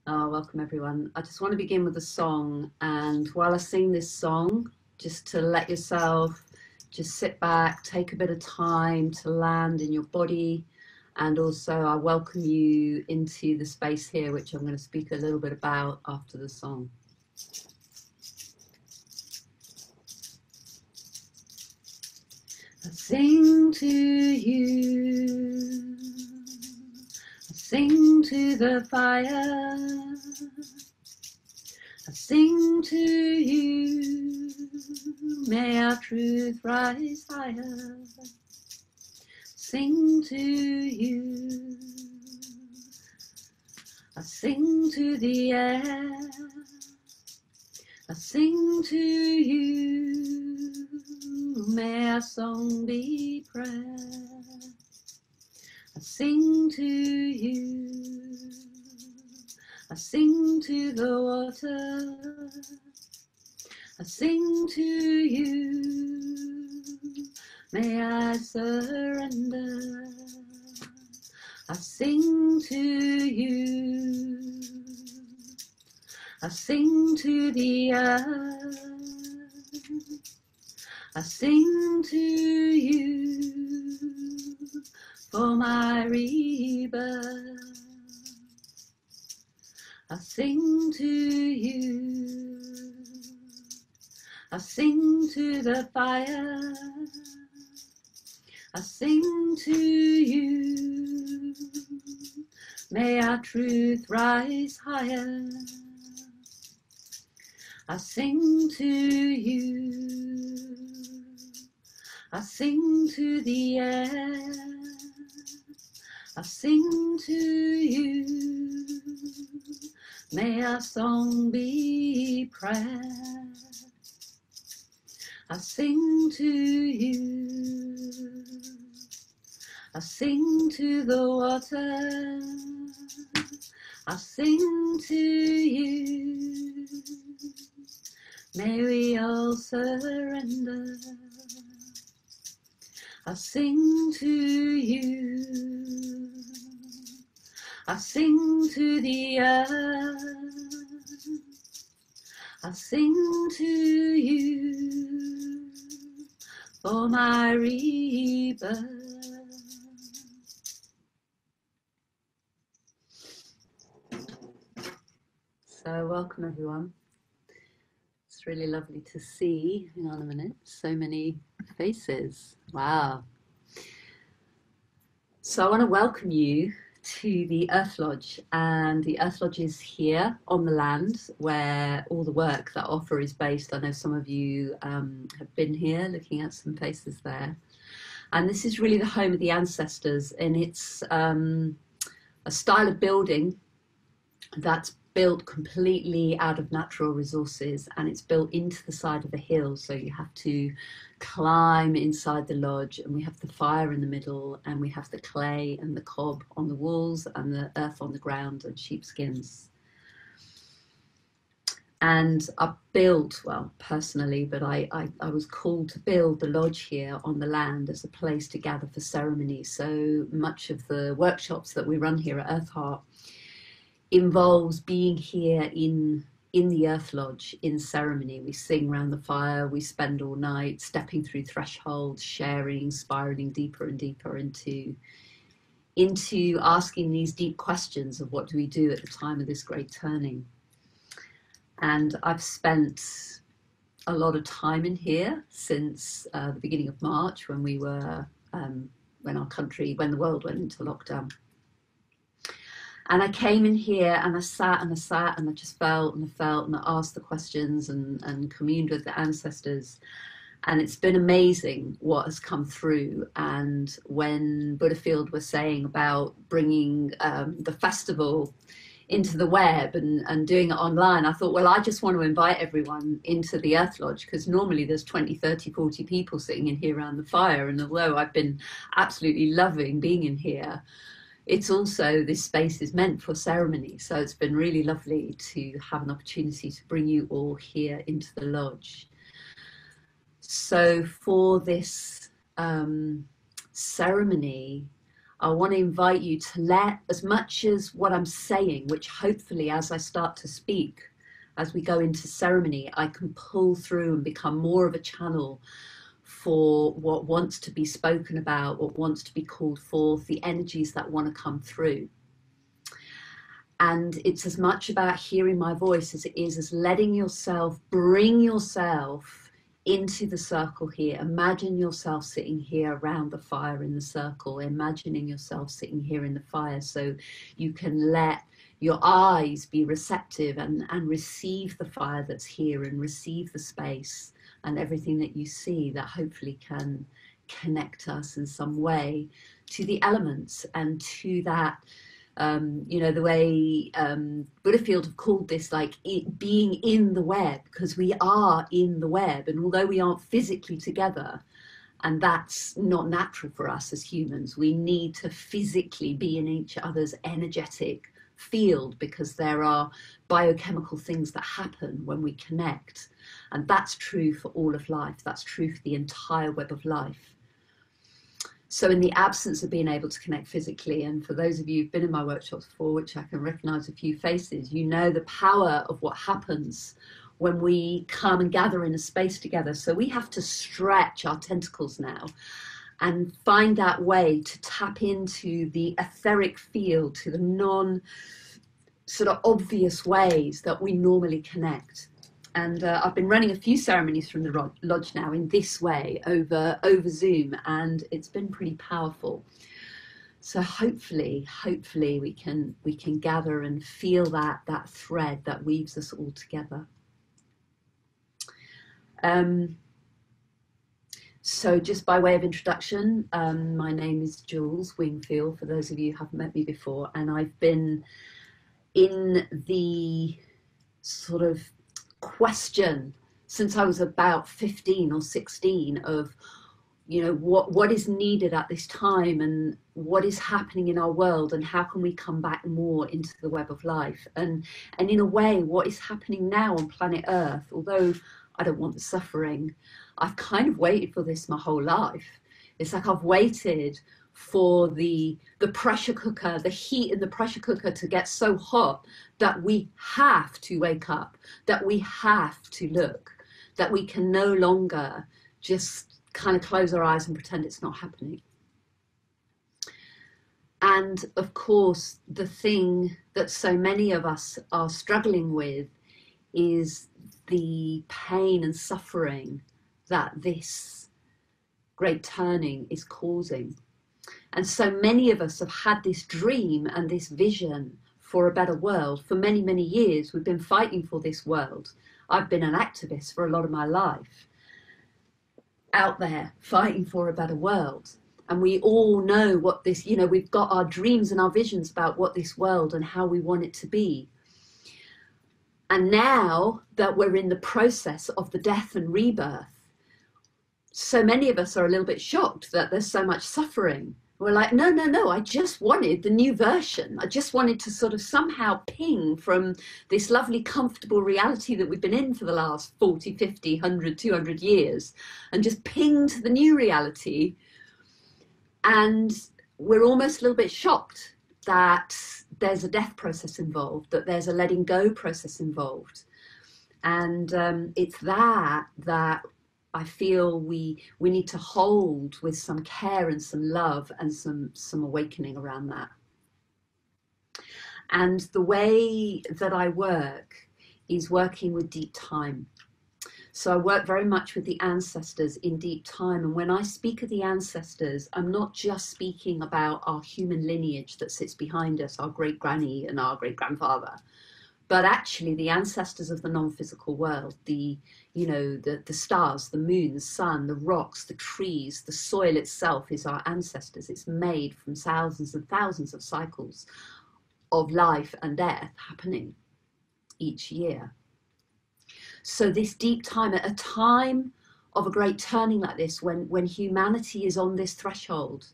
Welcome everyone. I just want to begin with a song, and while I sing this song, just to let yourself just sit back, take a bit of time to land in your body, and also I welcome you into the space here, which I'm going to speak a little bit about after the song. I sing to you, I sing to the fire, I sing to you, may our truth rise higher. Sing to you, I sing to the air, I sing to you, may our song be prayer. I sing to you, I sing to the water, I sing to you, may I surrender. I sing to you, I sing to the earth, I sing to you for my rebirth. I sing to you, I sing to the fire, I sing to you, may our truth rise higher. I sing to you, I sing to the air, I sing to you, may our song be prayer. I sing to you, I sing to the water, I sing to you, may we all surrender. I sing to you, I sing to the earth, I sing to you for my rebirth. So welcome everyone. It's really lovely to see, hang on a minute, so many faces. Wow. So I want to welcome you to the EarthLodge, and the EarthLodge is here on the land where all the work that I offer is based. I know some of you have been here, looking at some faces there. And this is really the home of the ancestors, and it's a style of building that's built completely out of natural resources, and it's built into the side of the hill, so you have to climb inside the lodge, and we have the fire in the middle, and we have the clay and the cob on the walls and the earth on the ground and sheepskins. And I built, well, personally, but I was called to build the lodge here on the land as a place to gather for ceremony. So much of the workshops that we run here at EarthHeart involves being here in the EarthLodge in ceremony. We sing around the fire, we spend all night stepping through thresholds, sharing, spiraling deeper and deeper into asking these deep questions of what do we do at the time of this great turning. And I've spent a lot of time in here since the beginning of March, when we were when the world went into lockdown. And I came in here and I sat and I sat and I just felt and I felt and I asked the questions and communed with the ancestors. And it's been amazing what has come through. And when Wingfield was saying about bringing the festival into the web and doing it online, I thought, well, I just want to invite everyone into the EarthLodge, because normally there's 20, 30, 40 people sitting in here around the fire. And although I've been absolutely loving being in here, it's also, this space is meant for ceremony. So it's been really lovely to have an opportunity to bring you all here into the lodge. So for this ceremony, I want to invite you to let as much as what I'm saying, which hopefully as I start to speak, as we go into ceremony, I can pull through and become more of a channel for what wants to be spoken about, what wants to be called forth, the energies that want to come through. And it's as much about hearing my voice as it is as letting yourself, bring yourself into the circle here. Imagine yourself sitting here around the fire in the circle, imagining yourself sitting here in the fire, so you can let your eyes be receptive and receive the fire that's here, and receive the space and everything that you see that hopefully can connect us in some way to the elements and to that. You know, the way Wingfield have called this, like it being in the web, because we are in the web, and although we aren't physically together, and that's not natural for us as humans, we need to physically be in each other's energetic field, because there are biochemical things that happen when we connect, and that's true for all of life. That's true for the entire web of life. So in the absence of being able to connect physically, and for those of you who've been in my workshops before, which I can recognize a few faces, you know the power of what happens when we come and gather in a space together. So we have to stretch our tentacles now and find that way to tap into the etheric field, to the non sort of obvious ways that we normally connect. And I've been running a few ceremonies from the lodge now in this way over Zoom, and it's been pretty powerful. So hopefully we can gather and feel that thread that weaves us all together. So just by way of introduction, my name is Jules Wingfield, for those of you who haven't met me before, and I've been in the sort of question since I was about 15 or 16 of, you know, what is needed at this time, and what is happening in our world, and how can we come back more into the web of life, and in a way what is happening now on planet Earth. Although I don't want the suffering, I've kind of waited for this my whole life. It's like I've waited for the pressure cooker, the heat in the pressure cooker to get so hot that we have to wake up, that we have to look, that we can no longer just kind of close our eyes and pretend it's not happening. And of course, the thing that so many of us are struggling with is the pain and suffering that this great turning is causing. And so many of us have had this dream and this vision for a better world for many, many years. We've been fighting for this world. I've been an activist for a lot of my life, out there fighting for a better world. And we all know what this, you know, we've got our dreams and our visions about what this world and how we want it to be. And now that we're in the process of the death and rebirth, so many of us are a little bit shocked that there's so much suffering. We're like, no, I just wanted the new version. I just wanted to sort of somehow ping from this lovely, comfortable reality that we've been in for the last 40, 50, 100, 200 years, and just ping to the new reality. And we're almost a little bit shocked that there's a death process involved, that there's a letting go process involved. And it's that I feel we need to hold with some care and some love and some awakening around that. And the way that I work is working with deep time. So I work very much with the ancestors in deep time. And when I speak of the ancestors, I'm not just speaking about our human lineage that sits behind us, our great granny and our great grandfather, but actually the ancestors of the non-physical world, the stars, the moon, the sun, the rocks, the trees, the soil itself is our ancestors. It's made from thousands and thousands of cycles of life and death happening each year. So this deep time, at a time of a great turning like this, when humanity is on this threshold,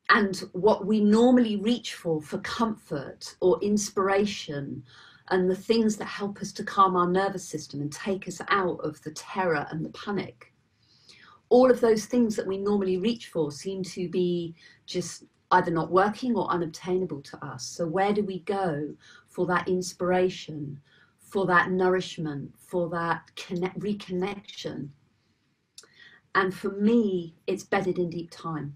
and what we normally reach for comfort or inspiration and the things that help us to calm our nervous system and take us out of the terror and the panic, all of those things that we normally reach for seem to be just either not working or unobtainable to us. So where do we go for that inspiration, for that nourishment, for that reconnection? And for me, it's bedded in deep time.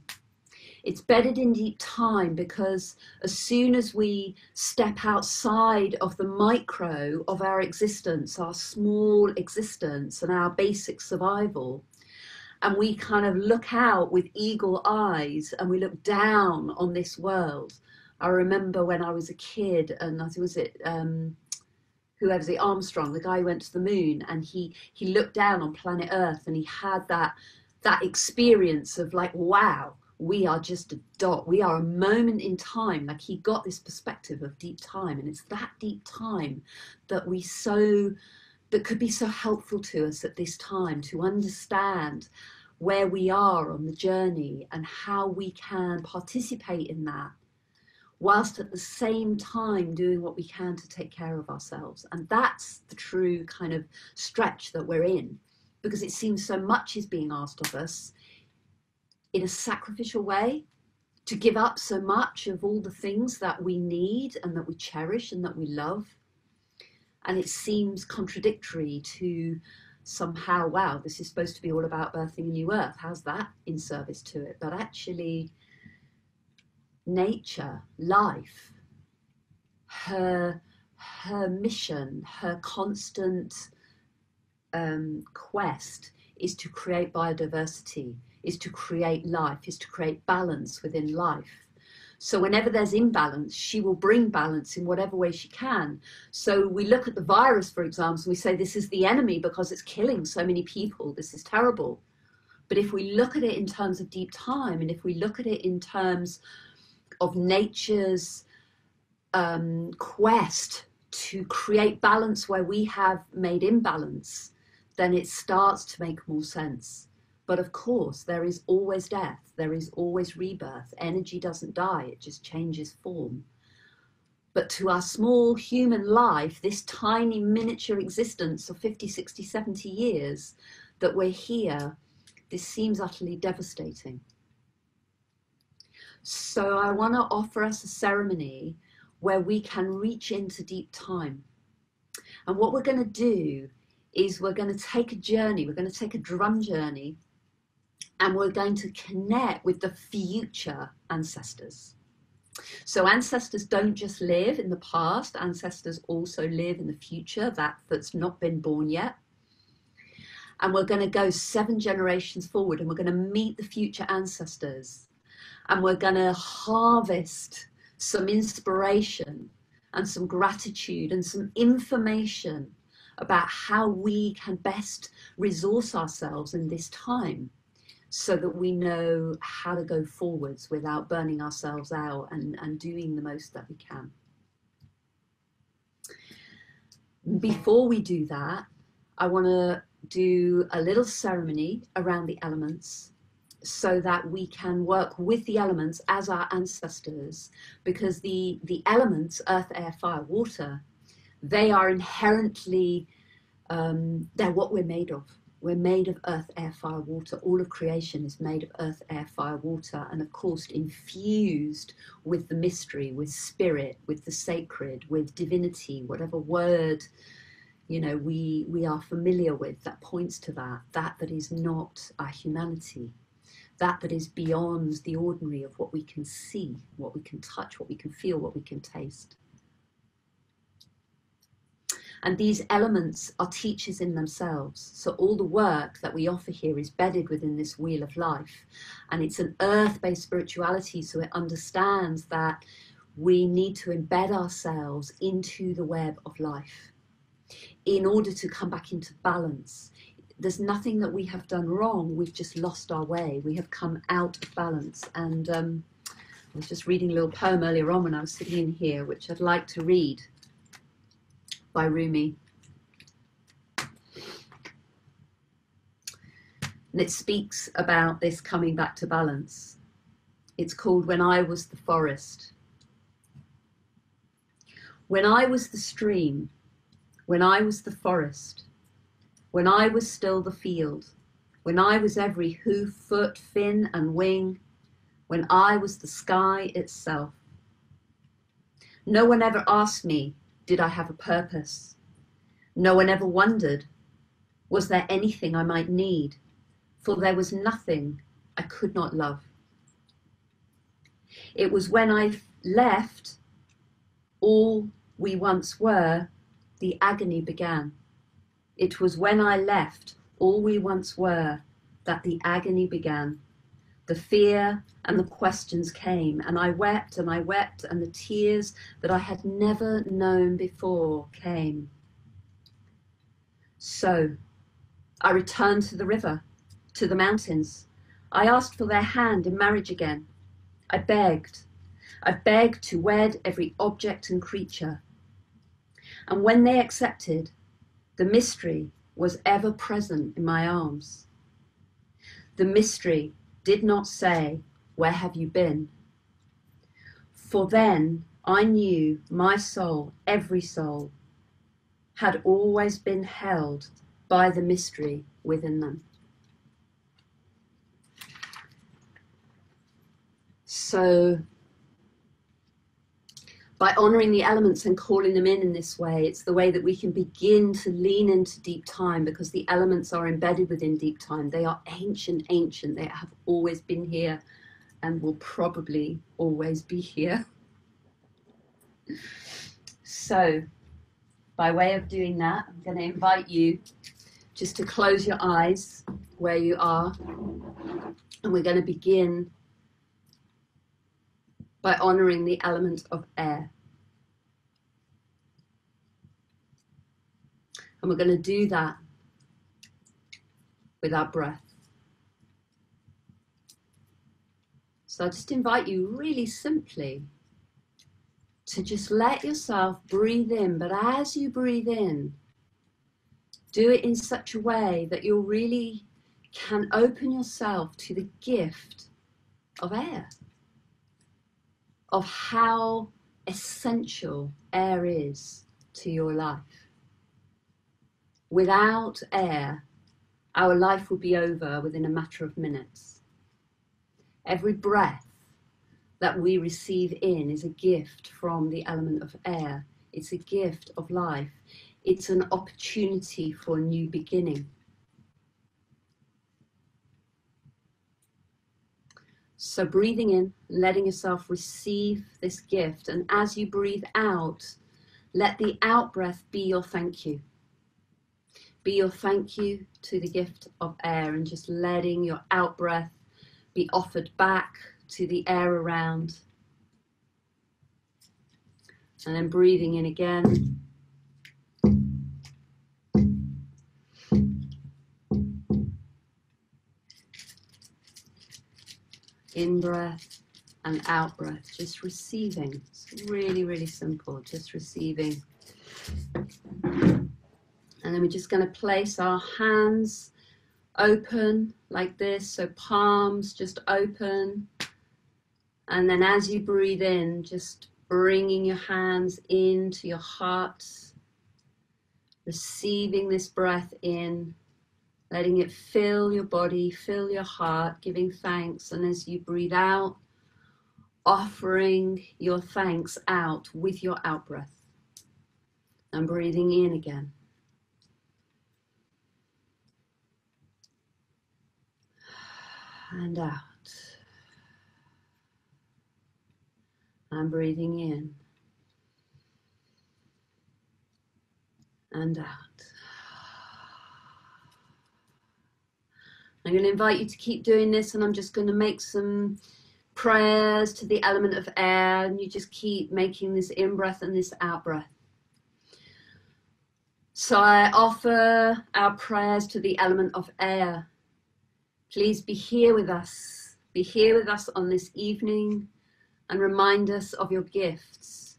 It's bedded in deep time because as soon as we step outside of the micro of our existence, our small existence and our basic survival, and we kind of look out with eagle eyes and we look down on this world. I remember when I was a kid, and whoever's it, Armstrong, the guy who went to the moon, and he looked down on planet Earth and he had that experience of like, wow, we are just a dot, we are a moment in time. Like, he got this perspective of deep time, and it's that deep time that that could be so helpful to us at this time, to understand where we are on the journey and how we can participate in that, whilst at the same time doing what we can to take care of ourselves. And that's the true kind of stretch that we're in, because it seems so much is being asked of us in a sacrificial way, to give up so much of all the things that we need and that we cherish and that we love. And it seems contradictory to somehow, wow, this is supposed to be all about birthing a new earth. How's that in service to it? But actually, nature, life, her mission, her constant quest is to create biodiversity, is to create life, is to create balance within life. So whenever there's imbalance, she will bring balance in whatever way she can. So we look at the virus, for example, and we say this is the enemy because it's killing so many people. This is terrible. But if we look at it in terms of deep time, and if we look at it in terms of nature's quest to create balance where we have made imbalance, then it starts to make more sense. But of course, there is always death. There is always rebirth. Energy doesn't die, it just changes form. But to our small human life, this tiny miniature existence of 50, 60, 70 years that we're here, this seems utterly devastating. So I want to offer us a ceremony where we can reach into deep time. And what we're going to do is we're going to take a journey, we're going to take a drum journey, and we're going to connect with the future ancestors. So ancestors don't just live in the past, ancestors also live in the future, that's not been born yet. And we're going to go 7 generations forward, and we're going to meet the future ancestors, and we're going to harvest some inspiration and some gratitude and some information about how we can best resource ourselves in this time, so that we know how to go forwards without burning ourselves out, and doing the most that we can. Before we do that, I want to do a little ceremony around the elements, so that we can work with the elements as our ancestors, because the elements, earth, air, fire, water, they are inherently, they're what we're made of. We're made of earth, air, fire, water. All of creation is made of earth, air, fire, water, and of course infused with the mystery, with spirit, with the sacred, with divinity, whatever word, you know, we are familiar with that points to that is not our humanity, that is beyond the ordinary of what we can see, what we can touch, what we can feel, what we can taste. And these elements are teachers in themselves. So all the work that we offer here is bedded within this wheel of life. And it's an earth-based spirituality, so it understands that we need to embed ourselves into the web of life in order to come back into balance. There's nothing that we have done wrong, we've just lost our way. We have come out of balance. And I was just reading a little poem earlier on when I was sitting in here, which I'd like to read, by Rumi. And it speaks about this coming back to balance. It's called When I Was the Forest. When I was the stream, when I was the forest, when I was still the field, when I was every hoof, foot, fin and wing, when I was the sky itself. No one ever asked me, did I have a purpose? No one ever wondered, was there anything I might need? For there was nothing I could not love. It was when I left all we once were, the agony began. It was when I left all we once were, that the agony began. The fear and the questions came, and I wept, and the tears that I had never known before came. So I returned to the river, to the mountains. I asked for their hand in marriage again. I begged to wed every object and creature. And when they accepted, the mystery was ever present in my arms. The mystery did not say, where have you been? For then I knew my soul, every soul, had always been held by the mystery within them. So, by honoring the elements and calling them in this way, it's the way that we can begin to lean into deep time, because the elements are embedded within deep time. They are ancient. They have always been here and will probably always be here. So, by way of doing that, I'm going to invite you just to close your eyes where you are, and we're going to begin by honoring the element of air. And we're going to do that with our breath. So I just invite you really simply to just let yourself breathe in, but as you breathe in, do it in such a way that you really can open yourself to the gift of air, of how essential air is to your life. Without air, our life would be over within a matter of minutes. Every breath that we receive in is a gift from the element of air. It's a gift of life. It's an opportunity for a new beginning. So breathing in, letting yourself receive this gift. And as you breathe out, let the out breath be your thank you. Be your thank you to the gift of air, and just letting your out breath be offered back to the air around. And then breathing in again. In breath and out breath, just receiving. It's really, really simple, just receiving. And then we're just going to place our hands open like this, so palms just open. And then as you breathe in, just bringing your hands into your heart, receiving this breath in, letting it fill your body, fill your heart, giving thanks. And as you breathe out, offering your thanks out with your out breath. And breathing in again. And out. And breathing in. And out. I'm going to invite you to keep doing this, and I'm just going to make some prayers to the element of air, and you just keep making this in-breath and this out-breath. So I offer our prayers to the element of air. Please be here with us. Be here with us on this evening and remind us of your gifts,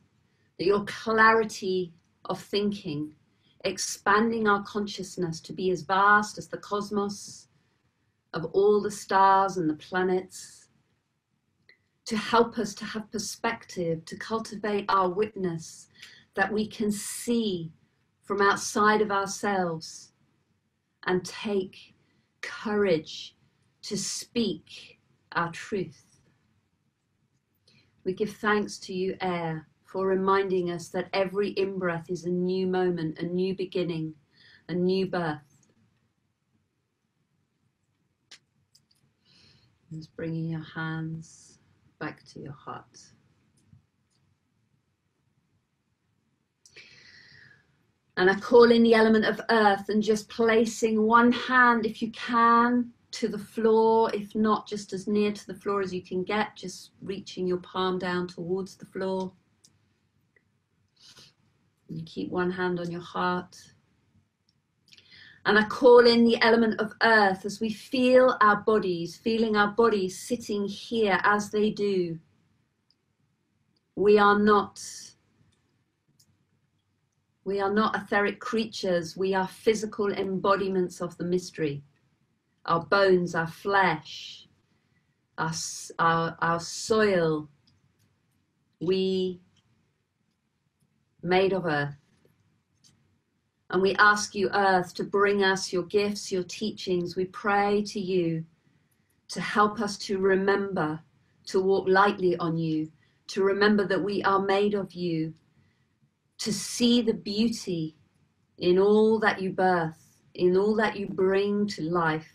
that your clarity of thinking, expanding our consciousness to be as vast as the cosmos, of all the stars and the planets, to help us to have perspective, to cultivate our witness, that we can see from outside of ourselves and take courage to speak our truth. We give thanks to you, air, for reminding us that every in-breath is a new moment, a new beginning, a new birth. Just bringing your hands back to your heart. And I call in the element of earth and just placing one hand, if you can, to the floor. If not, just as near to the floor as you can get, just reaching your palm down towards the floor. And you keep one hand on your heart. And I call in the element of earth as we feel our bodies, feeling our bodies sitting here as they do. We are not etheric creatures. We are physical embodiments of the mystery. Our bones, our flesh, our soil, we made of earth. And we ask you, earth, to bring us your gifts, your teachings. We pray to you to help us to remember, to walk lightly on you, to remember that we are made of you, to see the beauty in all that you birth, in all that you bring to life,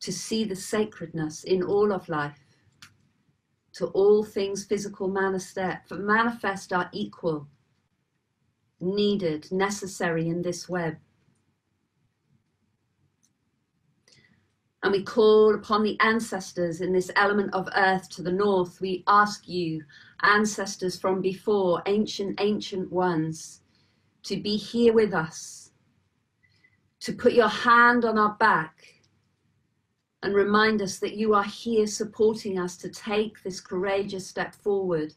to see the sacredness in all of life, to all things physical manifest are equal, needed, necessary in this web. And we call upon the ancestors in this element of earth to the north. We ask you, ancestors from before, ancient ones, to be here with us, to put your hand on our back and remind us that you are here supporting us to take this courageous step forward.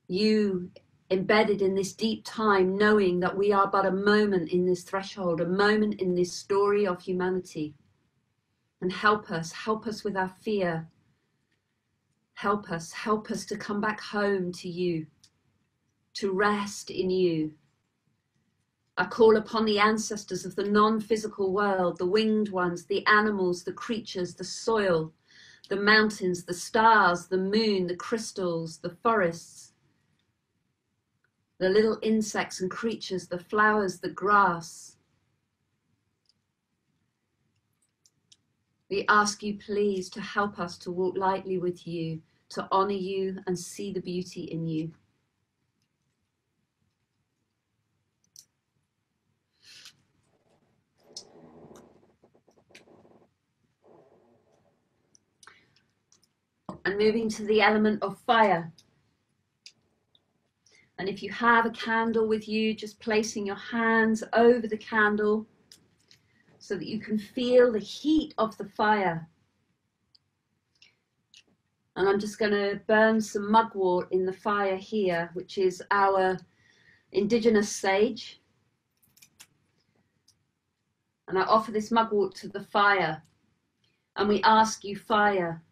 You embedded in this deep time, knowing that we are but a moment in this threshold, a moment in this story of humanity. And help us with our fear. Help us to come back home to you, to rest in you. I call upon the ancestors of the non-physical world, the winged ones, the animals, the creatures, the soil, the mountains, the stars, the moon, the crystals, the forests, the little insects and creatures, the flowers, the grass. We ask you, please, to help us to walk lightly with you, to honor you and see the beauty in you. And moving to the element of fire. And if you have a candle with you, just placing your hands over the candle so that you can feel the heat of the fire. And I'm just going to burn some mugwort in the fire here, which is our indigenous sage. And I offer this mugwort to the fire. And we ask you, fire,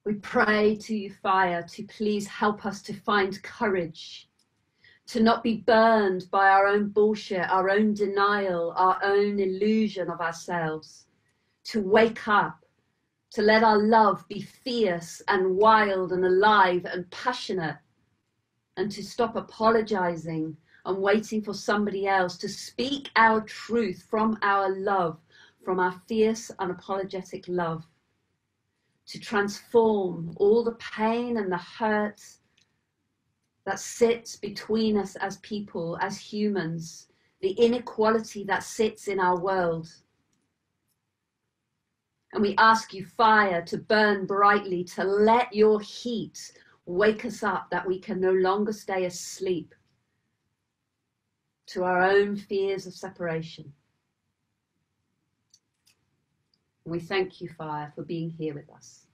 we pray to you, fire, to please help us to find courage, to not be burned by our own bullshit, our own denial, our own illusion of ourselves, to wake up, to let our love be fierce and wild and alive and passionate, and to stop apologizing and waiting for somebody else, to speak our truth from our love, from our fierce, unapologetic love, to transform all the pain and the hurt that sits between us as people, as humans, the inequality that sits in our world. And we ask you, fire, to burn brightly, to let your heat wake us up, that we can no longer stay asleep to our own fears of separation. And we thank you, fire, for being here with us.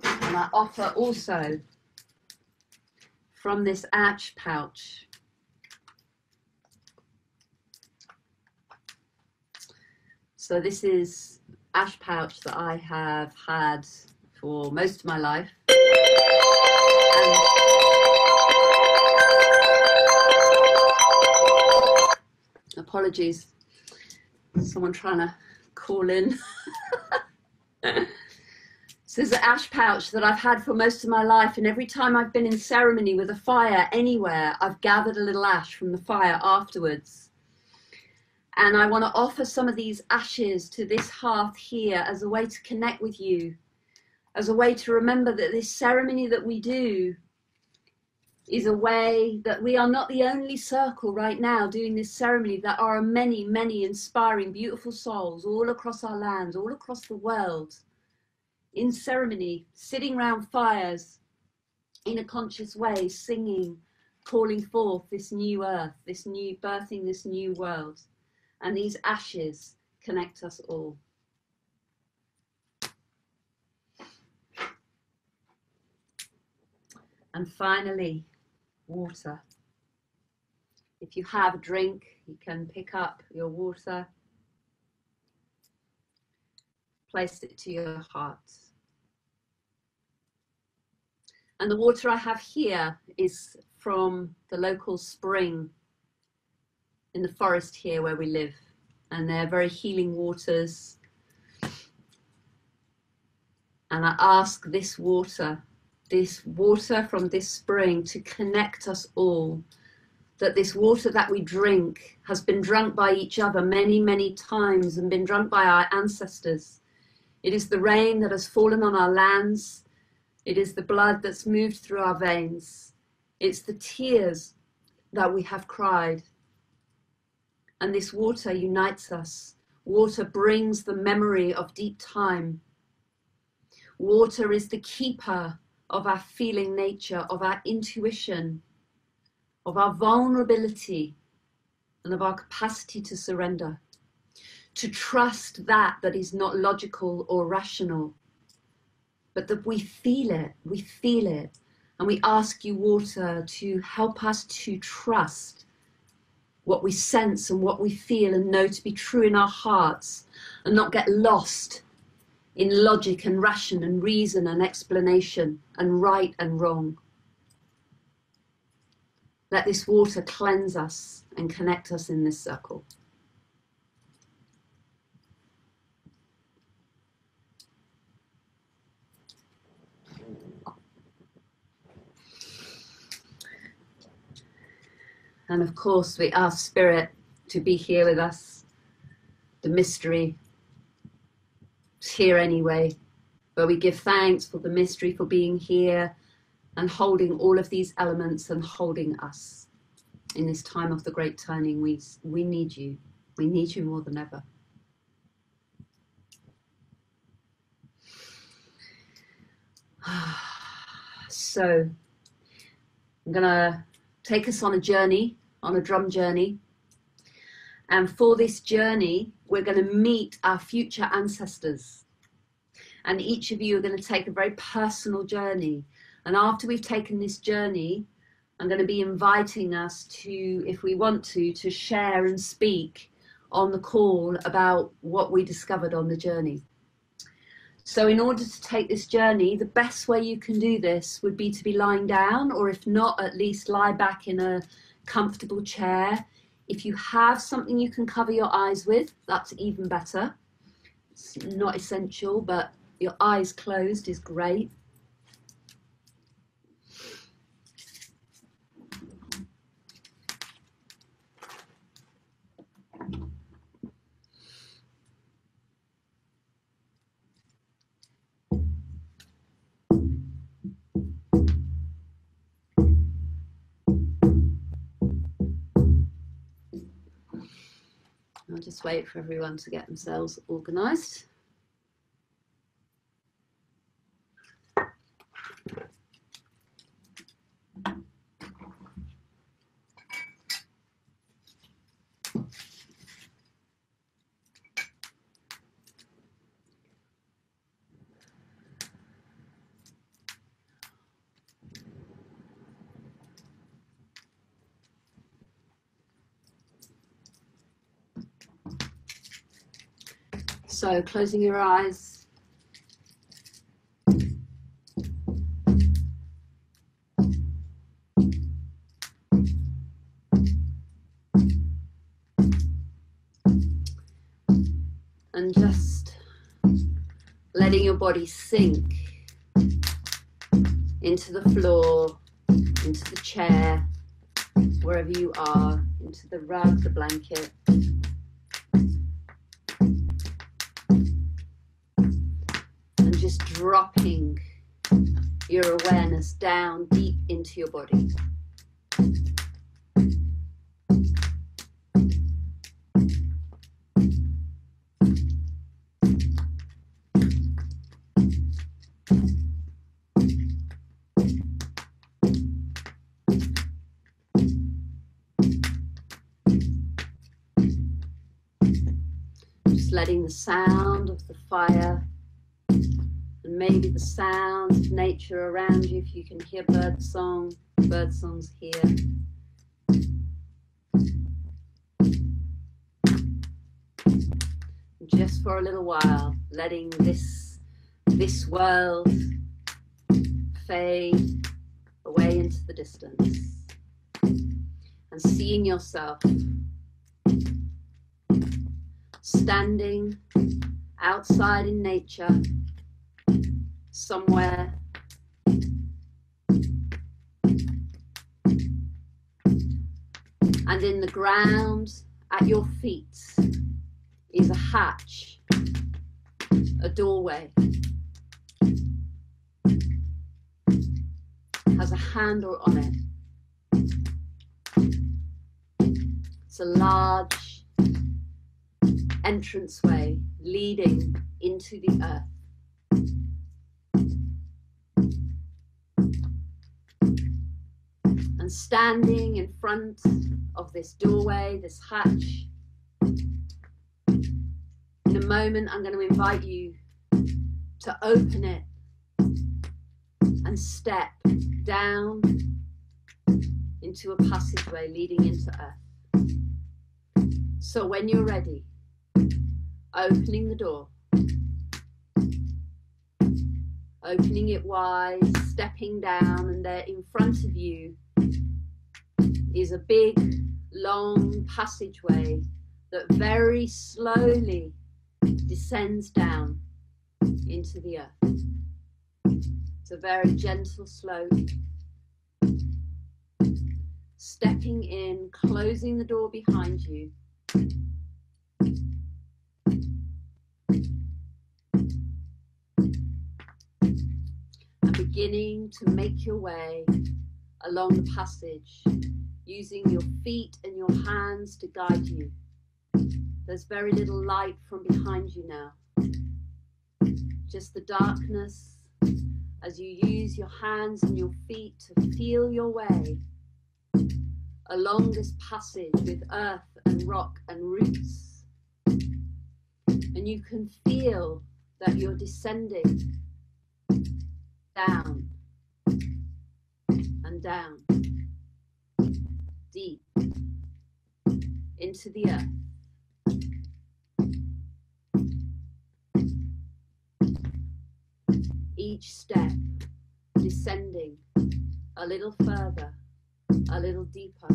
And I offer also from this ash pouch So this is ash pouch that I have had for most of my life. Apologies. Someone trying to call in. So there's an ash pouch that I've had for most of my life, and every time I've been in ceremony with a fire anywhere, I've gathered a little ash from the fire afterwards. And I want to offer some of these ashes to this hearth here as a way to connect with you, as a way to remember that this ceremony that we do is a way that we are not the only circle right now doing this ceremony. There are many, many inspiring, beautiful souls all across our lands, all across the world, in ceremony, sitting round fires in a conscious way, singing, calling forth this new earth, this new, birthing this new world. And these ashes connect us all. And finally, water. If you have a drink, you can pick up your water, place it to your heart. And the water I have here is from the local spring in the forest here where we live. And they're very healing waters. And I ask this water from this spring to connect us all. That this water that we drink has been drunk by each other many, many times and been drunk by our ancestors. It is the rain that has fallen on our lands. It is the blood that's moved through our veins. It's the tears that we have cried. And this water unites us. Water brings the memory of deep time. Water is the keeper of our feeling nature, of our intuition, of our vulnerability, and of our capacity to surrender, to trust that is not logical or rational, but that we feel it, and we ask you, water, to help us to trust what we sense and what we feel and know to be true in our hearts, and not get lost in logic and ration and reason and explanation and right and wrong. Let this water cleanse us and connect us in this circle. And of course, we ask Spirit to be here with us. The mystery is here anyway, but we give thanks for the mystery, for being here and holding all of these elements and holding us. In this time of the great turning, we need you. We need you more than ever. So I'm going to take us on a journey, on a drum journey. And for this journey, we're going to meet our future ancestors. And each of you are going to take a very personal journey. And after we've taken this journey, I'm going to be inviting us to, if we want to share and speak on the call about what we discovered on the journey. So in order to take this journey, the best way you can do this would be to be lying down, or if not, at least lie back in a comfortable chair. If you have something you can cover your eyes with, that's even better. It's not essential, but your eyes closed is great. I'll just wait for everyone to get themselves organised. So closing your eyes. And just letting your body sink into the floor, into the chair, wherever you are, into the rug, the blanket. And just dropping your awareness down deep into your body. Just letting the sound of the fire and maybe the sounds of nature around you, if you can hear birdsongs here. Just for a little while, letting this world fade away into the distance, and seeing yourself standing outside in nature, somewhere, and in the ground at your feet is a hatch, a doorway, has a handle on it. It's a large entranceway leading into the earth. And standing in front of this doorway, this hatch, in a moment I'm going to invite you to open it and step down into a passageway leading into earth. So when you're ready, opening the door, opening it wide, stepping down, and there in front of you is a big, long passageway that very slowly descends down into the earth. It's a very gentle slope. Stepping in, closing the door behind you. And beginning to make your way along the passage, using your feet and your hands to guide you. There's very little light from behind you now. Just the darkness as you use your hands and your feet to feel your way along this passage with earth and rock and roots. And you can feel that you're descending down and down, deep into the earth. Each step descending a little further, a little deeper,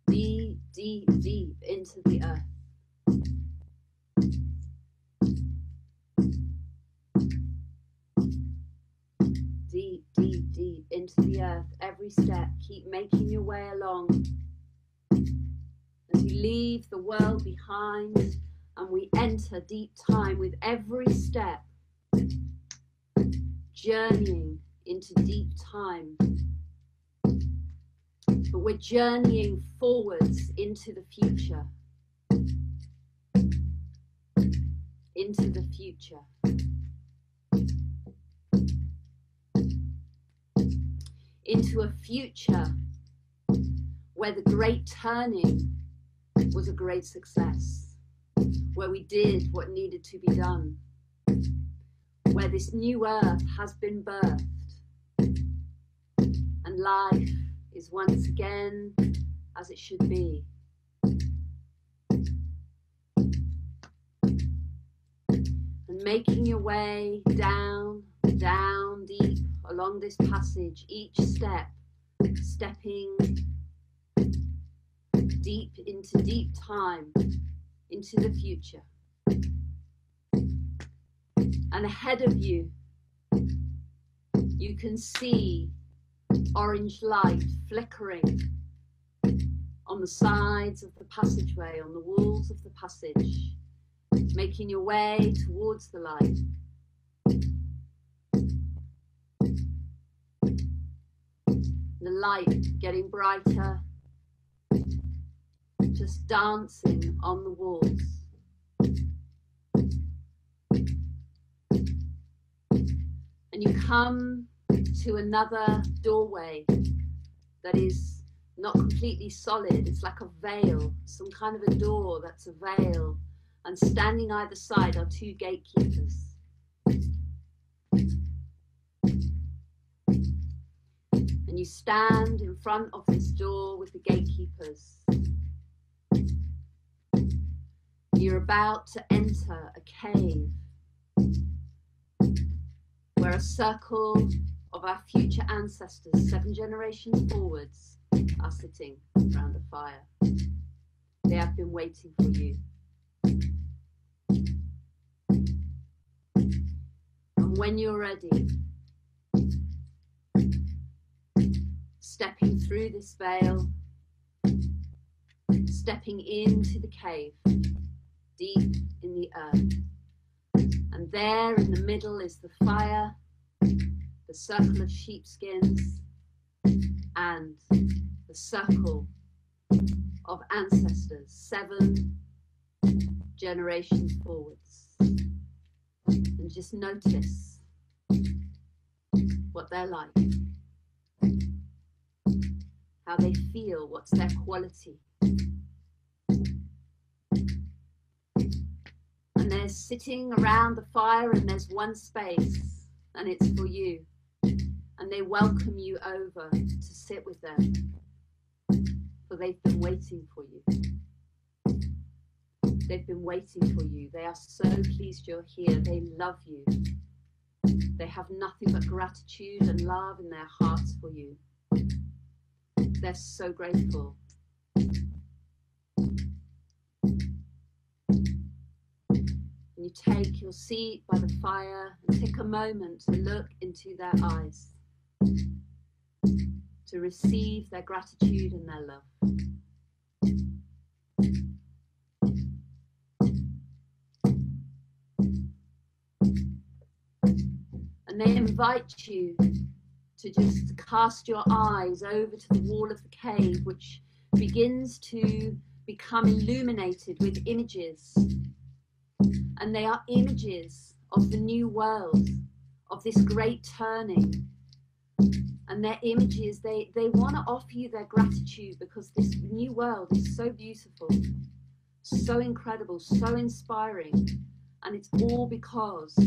deep, deep, deep into the earth. Deep, deep, deep into the earth. Every step, keep making your way along as you leave the world behind and we enter deep time with every step, journeying into deep time. But we're journeying forwards into the future. Into the future. Into a future where the great turning was a great success. Where we did what needed to be done. Where this new earth has been birthed. And life is once again as it should be. And making your way down, down, deep along this passage, each step, stepping deep into deep time, into the future. And ahead of you, you can see orange light flickering on the sides of the passageway, on the walls of the passage, making your way towards the light. The light getting brighter, just dancing on the walls. And you come to another doorway that is not completely solid. It's like a veil, some kind of a door that's a veil. And standing either side are two gatekeepers. And you stand in front of this door with the gatekeepers. You're about to enter a cave where a circle of our future ancestors, 7 generations forwards, are sitting around a fire. They have been waiting for you. And when you're ready, stepping through this veil, stepping into the cave, deep in the earth. And there in the middle is the fire, the circle of sheepskins, and the circle of ancestors, 7 generations forwards. And just notice what they're like, how they feel, what's their quality. And they're sitting around the fire, and there's one space, and it's for you. And they welcome you over to sit with them, for they've been waiting for you. They've been waiting for you. They are so pleased you're here. They love you. They have nothing but gratitude and love in their hearts for you. They're so grateful. You take your seat by the fire and take a moment to look into their eyes, to receive their gratitude and their love. And they invite you to just cast your eyes over to the wall of the cave, which begins to become illuminated with images. And they are images of the new world, of this great turning. And their images, they want to offer you their gratitude because this new world is so beautiful, so incredible, so inspiring. And it's all because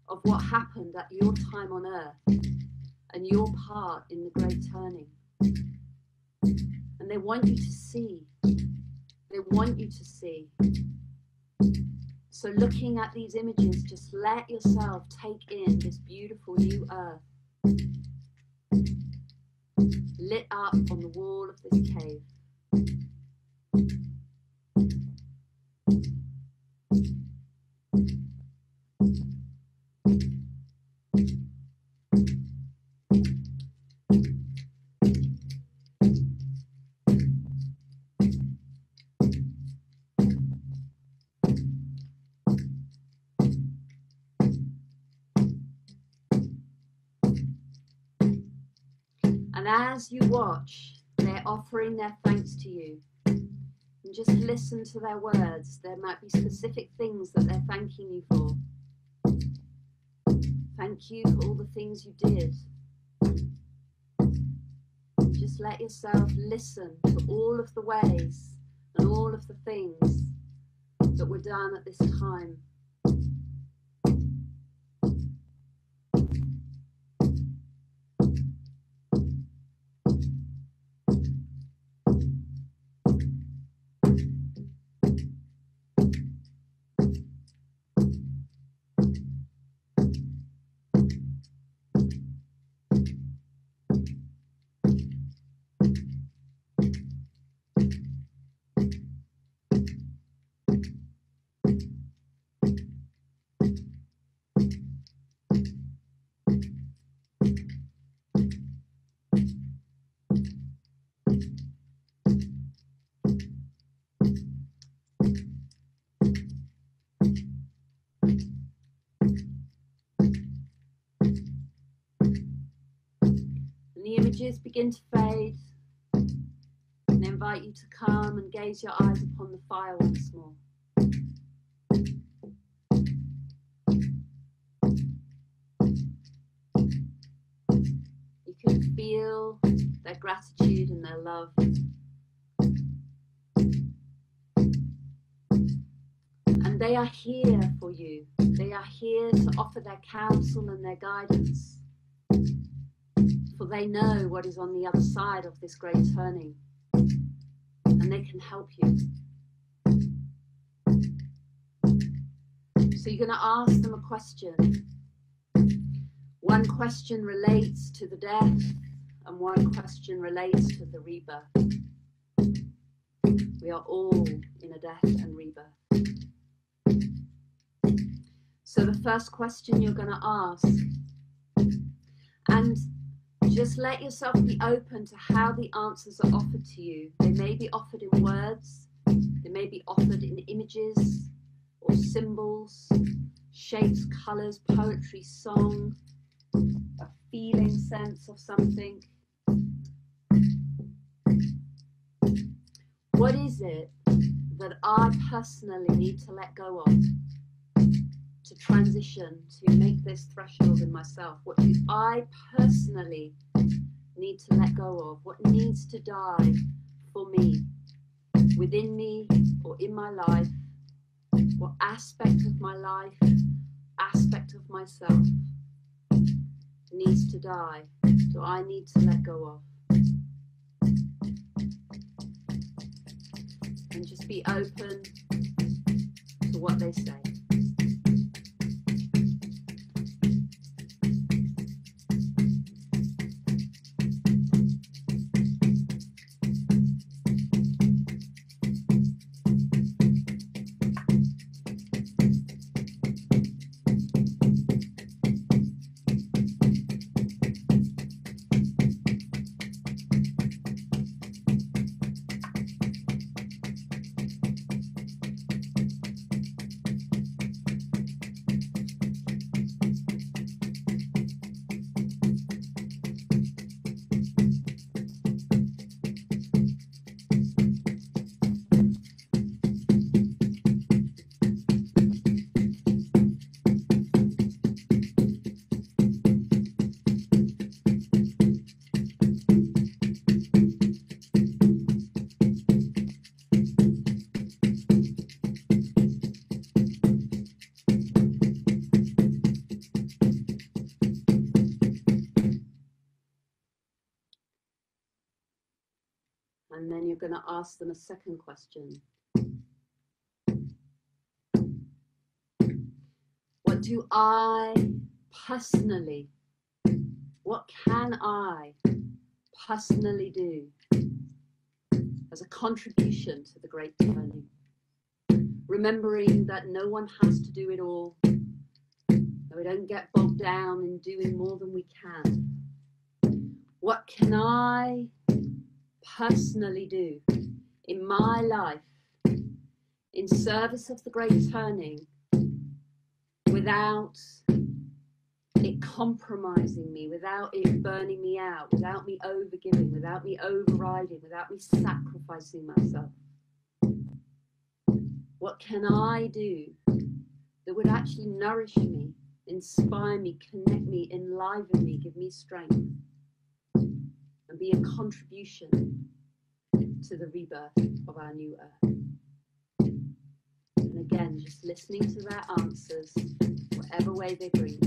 of what happened at your time on earth and your part in the great turning. And they want you to see. They want you to see. So looking at these images, just let yourself take in this beautiful new earth, lit up on the wall of this cave. And as you watch, they're offering their thanks to you. And just listen to their words. There might be specific things that they're thanking you for. Thank you for all the things you did. Just let yourself listen to all of the ways and all of the things that were done at this time. images begin to fade, and I invite you to come and gaze your eyes upon the fire once more. You can feel their gratitude and their love. And they are here for you. They are here to offer their counsel and their guidance. For they know what is on the other side of this great turning. And they can help you. So you're going to ask them a question. One question relates to the death, and one question relates to the rebirth. We are all in a death and rebirth. So the first question you're going to ask, and just let yourself be open to how the answers are offered to you. They may be offered in words, they may be offered in images or symbols, shapes, colours, poetry, song, a feeling sense of something. What is it that I personally need to let go of to transition, to make this threshold in myself? What do I personally need to let go of? What needs to die for me, within me or in my life? What aspect of my life, aspect of myself needs to die? Do I need to let go of? And just be open to what they say. And then you're going to ask them a second question. What do I personally, what can I personally do as a contribution to the great turning? Remembering that no one has to do it all, that we don't get bogged down in doing more than we can. What can I personally do in my life in service of the great turning without it compromising me, without it burning me out, without me overgiving, without me overriding, without me sacrificing myself? What can I do that would actually nourish me, inspire me, connect me, enliven me, give me strength, and be a contribution to the rebirth of our new earth? And again, just listening to their answers, whatever way they bring.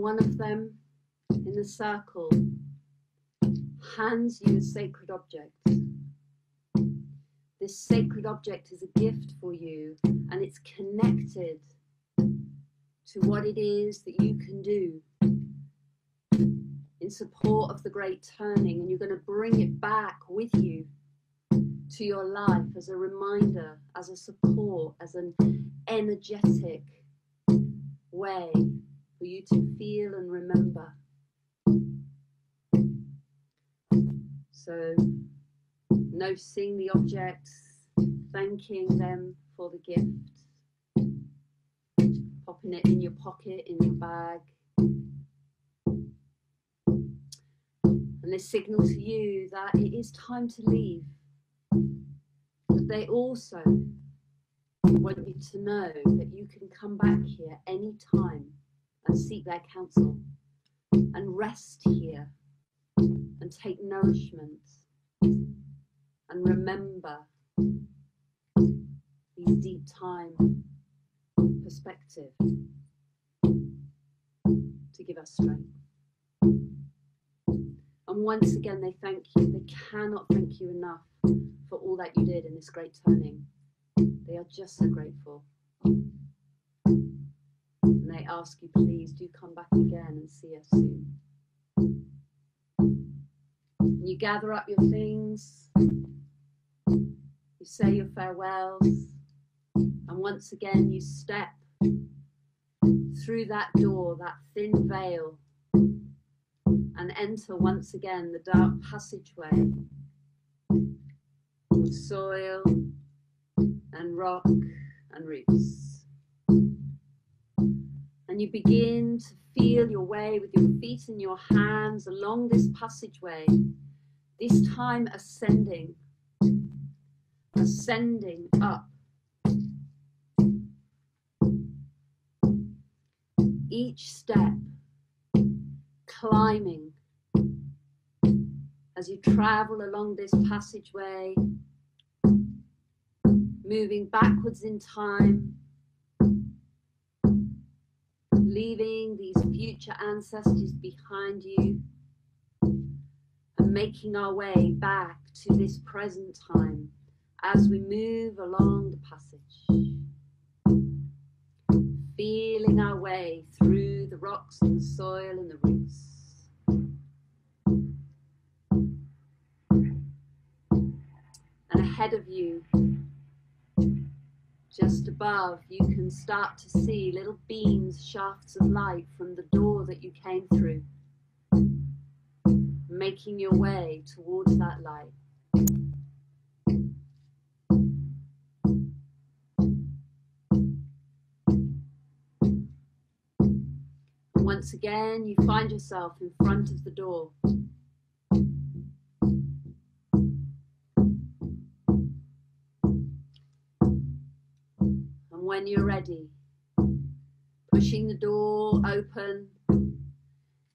one of them in the circle hands you a sacred object. This sacred object is a gift for you, and it's connected to what it is that you can do in support of the great turning, and you're going to bring it back with you to your life as a reminder, as a support, as an energetic way for you to feel and remember. So noticing the objects, thanking them for the gift, popping it in your pocket, in your bag. And they signal to you that it is time to leave. But they also want you to know that you can come back here any time and seek their counsel and rest here and take nourishment and remember these deep time perspective to give us strength. And once again, they thank you. They cannot thank you enough for all that you did in this great turning. They are just so grateful. And they ask you, please do come back again and see us soon. And you gather up your things, you say your farewells, and once again you step through that door, that thin veil, and enter once again the dark passageway of soil and rock and roots. And you begin to feel your way with your feet and your hands along this passageway, this time ascending up. Each step climbing as you travel along this passageway, moving backwards in time, leaving these future ancestors behind you, and making our way back to this present time as we move along the passage, feeling our way through the rocks and the soil and the roots. And ahead of you, just above, you can start to see little beams, shafts of light from the door that you came through, making your way towards that light. And once again, you find yourself in front of the door. When you're ready, pushing the door open,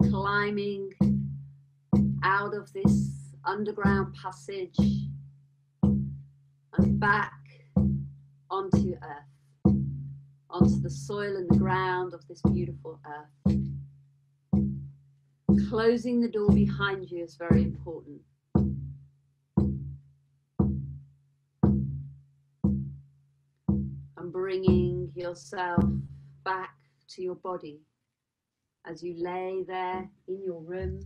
climbing out of this underground passage and back onto earth, onto the soil and the ground of this beautiful earth. Closing the door behind you is very important. Bringing yourself back to your body as you lay there in your room,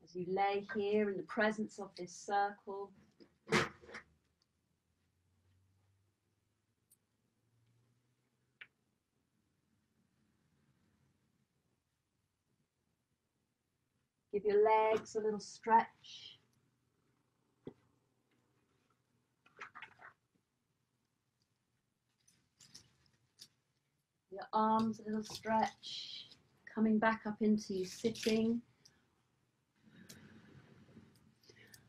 as you lay here in the presence of this circle. Give your legs a little stretch. Your arms a little stretch, coming back up into you sitting.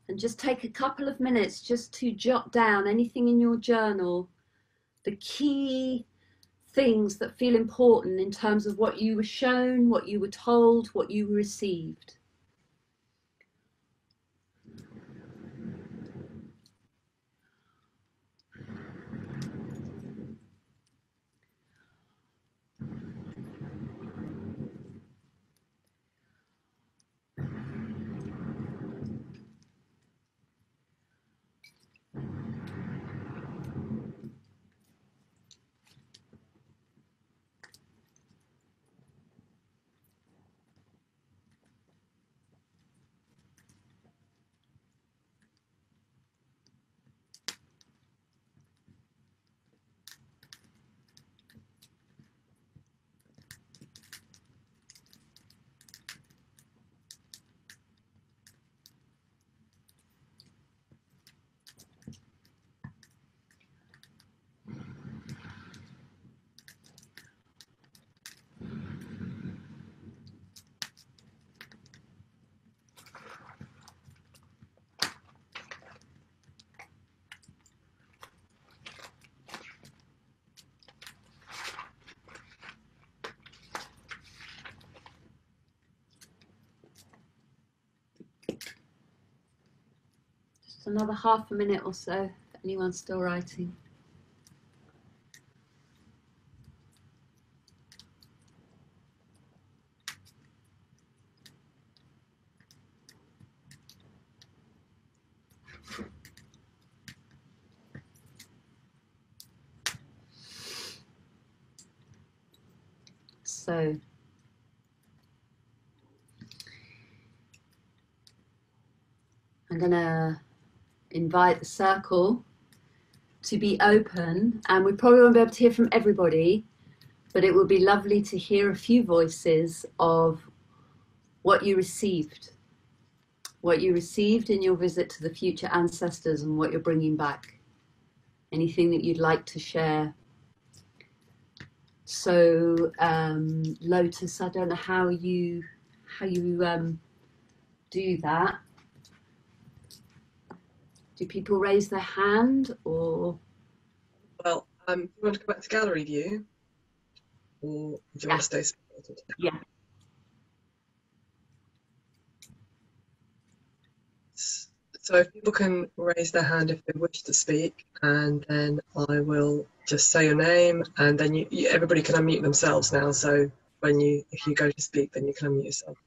And just take a couple of minutes just to jot down anything in your journal, the key things that feel important in terms of what you were shown, what you were told, what you received. another half a minute or so, if anyone's still writing. So I'm going to invite the circle to be open, and we probably won't be able to hear from everybody, but it would be lovely to hear a few voices of what you received in your visit to the future ancestors and what you're bringing back. Anything that you'd like to share. So Lotus, I don't know how you do that. Do people raise their hand, or? Well, do you want to go back to gallery view, or do you want to stay separated? Yeah. So if people can raise their hand if they wish to speak, and then I will just say your name, and then everybody can unmute themselves now. So if you go to speak, then you can unmute yourself.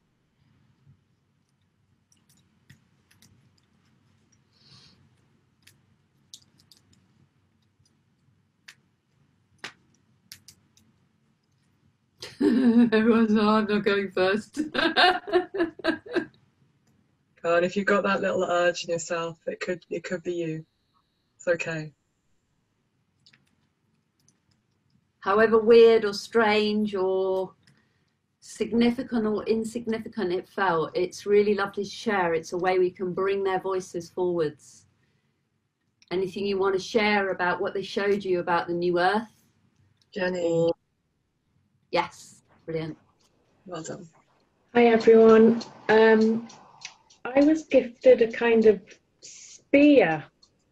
Everyone's, oh, I'm not going first. And if you've got that little urge in yourself, it could be you. It's okay. However weird or strange or significant or insignificant it felt, it's really lovely to share. It's a way we can bring their voices forwards. Anything you want to share about what they showed you about the new Earth? Jenny. Yes, brilliant. Well done. Hi everyone. I was gifted a kind of spear,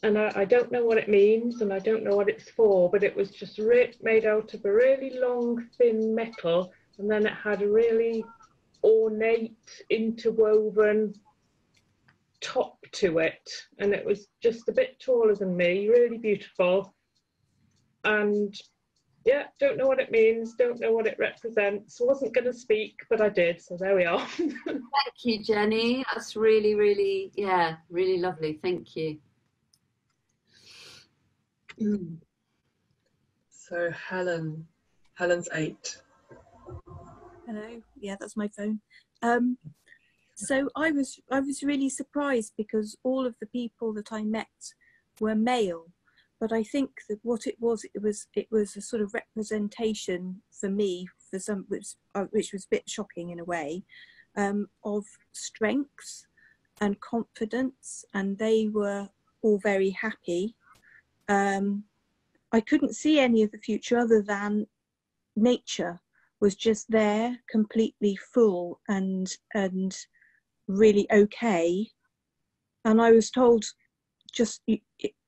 and I don't know what it means and I don't know what it's for, but it was just made out of a really long thin metal, and then it had a really ornate interwoven top to it, and it was just a bit taller than me, really beautiful. And yeah, don't know what it means, don't know what it represents. Wasn't going to speak, but I did, so there we are. Thank you, Jenny. That's really, really, yeah, really lovely. Thank you. So Helen's 8. Hello, yeah, that's my phone. So I was really surprised because all of the people that I met were male, but I think that what it was a sort of representation for me, for some, which was a bit shocking in a way, of strength and confidence, and they were all very happy. I couldn't see any of the future other than nature was just there, completely full and really okay. And I was told,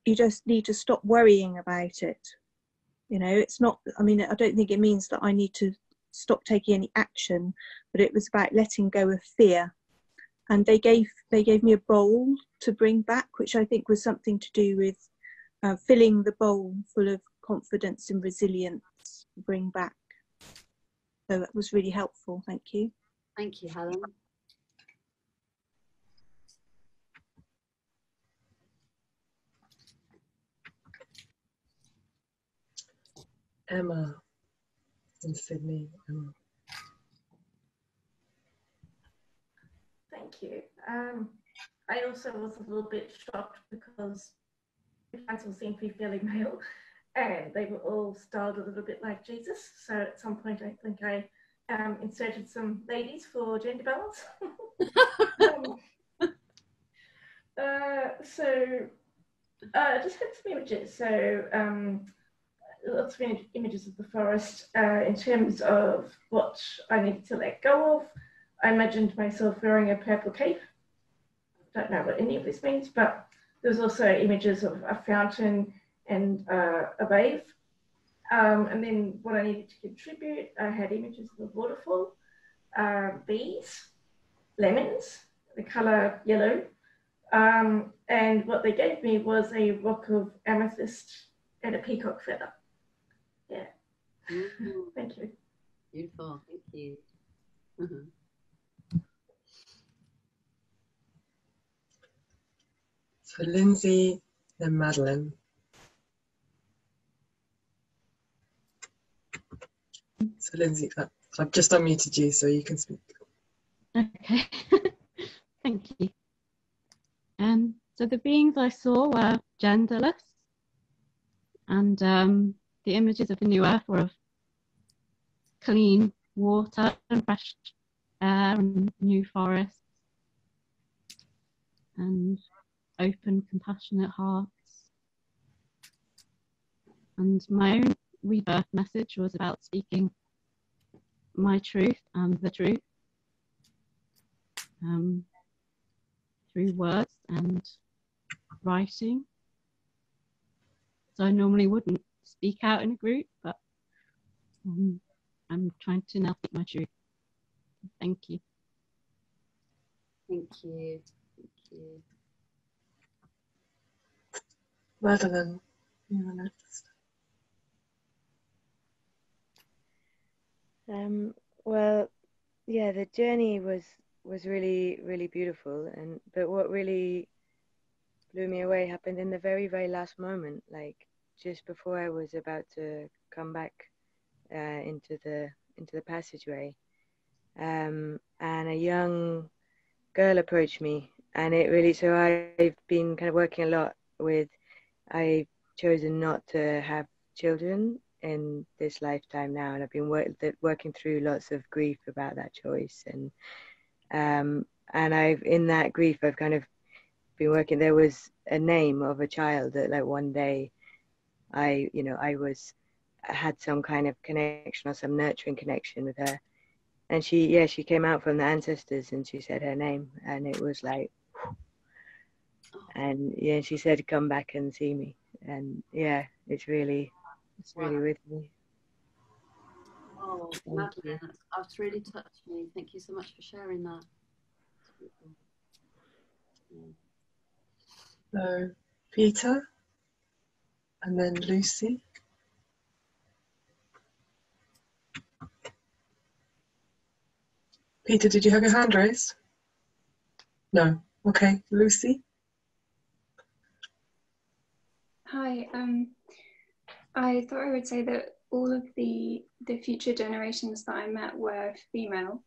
you just need to stop worrying about it. You know, it's not, I mean, I don't think it means that I need to stop taking any action, but it was about letting go of fear. And they gave me a bowl to bring back, which I think was something to do with filling the bowl full of confidence and resilience to bring back. So that was really helpful. Thank you. Thank you, Helen. Emma in Sydney. Emma. Thank you. I also was a little bit shocked because the council seemed to be fairly male, and they were all styled a little bit like Jesus. So at some point, I think I inserted some ladies for gender balance. Just had some images. So lots of images of the forest in terms of what I needed to let go of. I imagined myself wearing a purple cape. Don't know what any of this means, but there's also images of a fountain and a wave. And then what I needed to contribute, I had images of a waterfall, bees, lemons, the colour yellow, And what they gave me was a rock of amethyst and a peacock feather. Yeah. Mhm. Thank you. Beautiful. Thank you. Mhm. So Lindsay, then Madeline. So Lindsay, I've just unmuted you so you can speak. Okay, thank you. So the beings I saw were genderless, and the images of the new earth were of clean water and fresh air and new forests and open, compassionate hearts. And my own rebirth message was about speaking my truth and the truth through words and writing. So I normally wouldn't speak out in a group, but I'm trying to now speak my truth. Thank you. Thank you. Thank you. Madeline, you were next. Well, yeah, the journey was really beautiful, but what really blew me away happened in the very last moment, like just before I was about to come back into the passageway, and a young girl approached me, and it really, so I've been kind of working a lot with, I've chosen not to have children in this lifetime now, and I've been working through lots of grief about that choice, and I've, in that grief, I've kind of been working. There was a name of a child that, like, one day I had some kind of connection or some nurturing connection with her, and she came out from the ancestors and she said her name, and it was like, and yeah, she said come back and see me, and yeah, it's really with me. Oh, Madeline, that's really touched me. Thank you so much for sharing that. So Peter, and then Lucy. Peter, did you have your hand raised? No. Okay, Lucy. Hi. I thought I would say that all of the future generations that I met were female,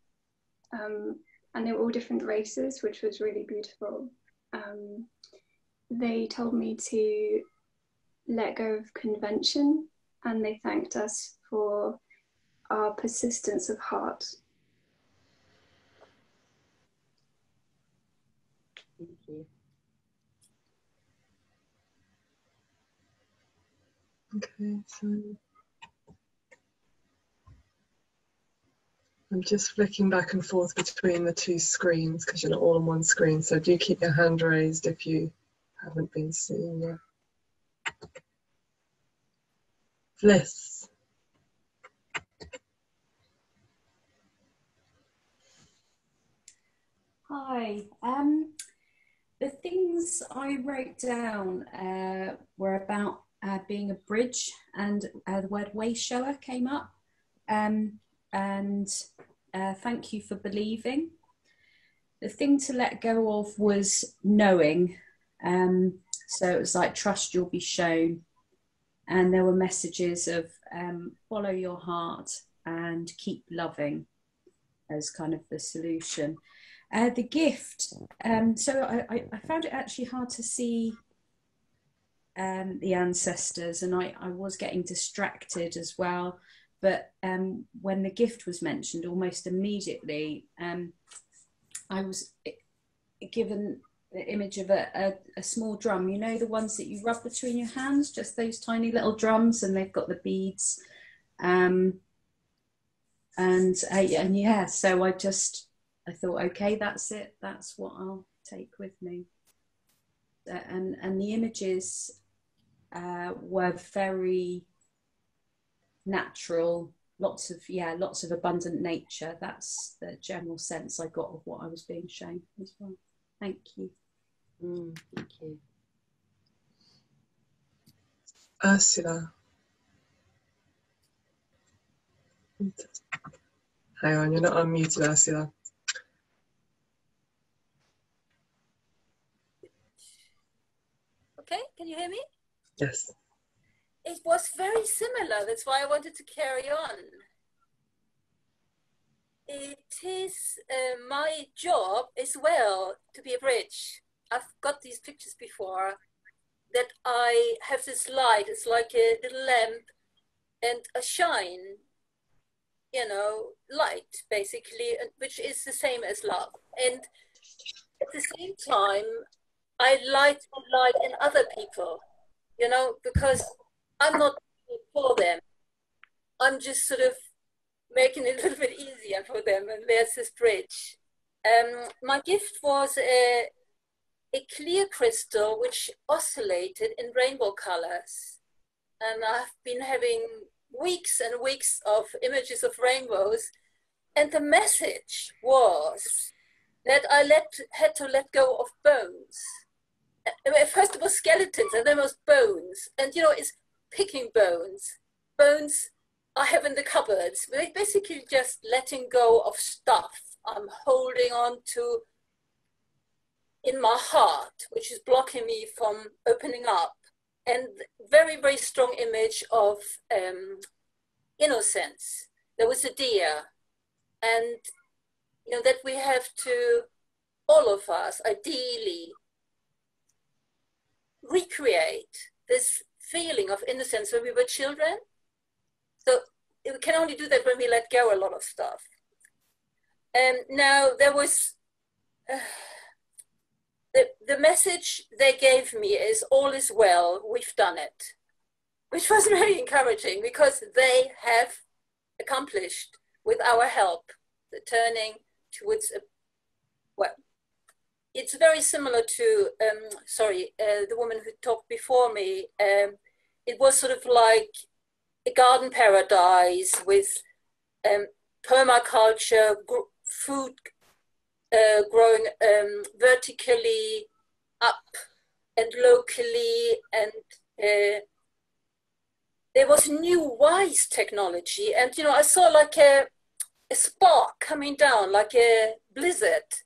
and they were all different races, which was really beautiful. They told me to let go of convention, and they thanked us for our persistence of heart. Thank you. Okay, so I'm just flicking back and forth between the two screens because you're not all on one screen, so do keep your hand raised if you haven't been seen yet. Bliss. Hi. The things I wrote down were about being a bridge, and the word way shower came up. And thank you for believing. The thing to let go of was knowing. So it was like, trust you'll be shown. And there were messages of follow your heart and keep loving as kind of the solution. The gift, so I found it actually hard to see the ancestors, and I was getting distracted as well. But when the gift was mentioned, almost immediately, I was given the image of a small drum. You know, the ones that you rub between your hands, just those tiny little drums, and they've got the beads. And yeah, so I thought, okay, that's it. That's what I'll take with me. And the images were very natural. Lots of abundant nature. That's the general sense I got of what I was being shown as well. Thank you. Thank you. Ursula. Hang on, you're not unmuted, Ursula. Okay, can you hear me? Yes. It was very similar. That's why I wanted to carry on. It is my job as well to be a bridge. I've got these pictures before that I have this light. It's like a little lamp and a shine, you know, light basically, which is the same as love. And at the same time, I light the light in other people, you know, because I'm not for them. I'm just sort of making it a little bit easier for them, and there's this bridge. My gift was a clear crystal which oscillated in rainbow colors. And I've been having weeks and weeks of images of rainbows. And the message was that I had to let go of bones. First it was skeletons, and then it was bones. And you know, it's picking bones. Bones I have in the cupboards. Basically just letting go of stuff I'm holding on to in my heart, which is blocking me from opening up. And very, very strong image of innocence. There was a deer. And you know, that we have to, all of us, ideally, recreate this feeling of innocence when we were children. So we can only do that when we let go a lot of stuff. And now there was, the message they gave me is all is well, we've done it. Which was very encouraging because they have accomplished with our help the turning towards a, well, it's very similar to, the woman who talked before me. It was sort of like a garden paradise with permaculture, food growing vertically up and locally, and there was new wise technology. And, you know, I saw like a spark coming down, like a blizzard.